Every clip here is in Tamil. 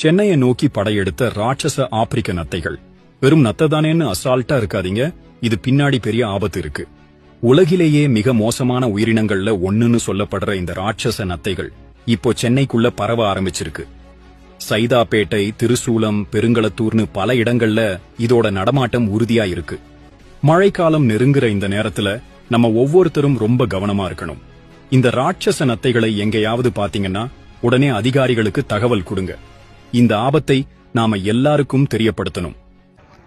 சென்னையை நோக்கி படையெடுத்த ராட்சச ஆப்பிரிக்க நத்தைகள். வெறும் நத்ததானேன்னு அசால்ட்டா இருக்காதீங்க, இது பின்னாடி பெரிய ஆபத்து இருக்கு. உலகிலேயே மிக மோசமான உயிரினங்கள்ல ஒண்ணுன்னு சொல்லப்படுற இந்த ராட்சச நத்தைகள் இப்போ சென்னைக்குள்ள பரவ ஆரம்பிச்சிருக்கு. சைதாப்பேட்டை, திருசூலம், பெருங்களத்தூர்னு பல இடங்கள்ல இதோட நடமாட்டம் உறுதியா இருக்கு. மழைக்காலம் நெருங்குற இந்த நேரத்துல நம்ம ஒவ்வொருத்தரும் ரொம்ப கவனமா இருக்கணும். இந்த ராட்சச நத்தைகளை எங்கேயாவது பாத்தீங்கன்னா உடனே அதிகாரிகளுக்கு தகவல் கொடுங்க. இந்த ஆபத்தை நாம எல்லாருக்கும் தெரியப்படுத்தணும்.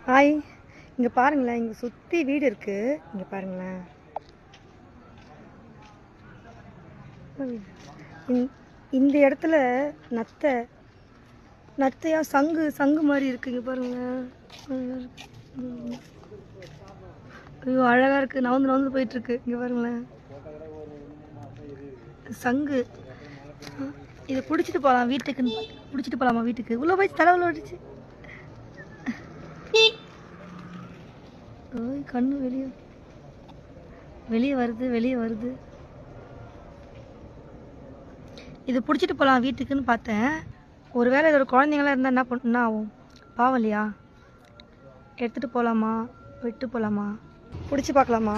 ஹாய், இங்க பாருங்களேன், இங்க சுத்தி வீடு இருக்கு. இங்க பாருங்களேன், இந்த இடத்துல நத்தையா சங்கு மாதிரி இருக்கு. இங்க பாருங்க, ஐயோ அழகா இருக்கு, நவந்து போயிட்டு இருக்கு. இங்க பாருங்களேன், சங்கு. இதை பிடிச்சிட்டு போகலாம் வீட்டுக்கு. பிடிச்சிட்டு போகலாமா வீட்டுக்கு? உள்ள போய் தலைவில் ஓடிச்சு. ஓய், கண்ணு வெளியே வருது. இது பிடிச்சிட்டு போகலாம் வீட்டுக்குன்னு பார்த்தேன். ஒருவேளை இதோட குழந்தைங்களாம் இருந்தால் என்ன ஆகும்? பாவம் இல்லையா? எடுத்துட்டு போகலாமா, விட்டு போகலாமா, பிடிச்சி பார்க்கலாமா?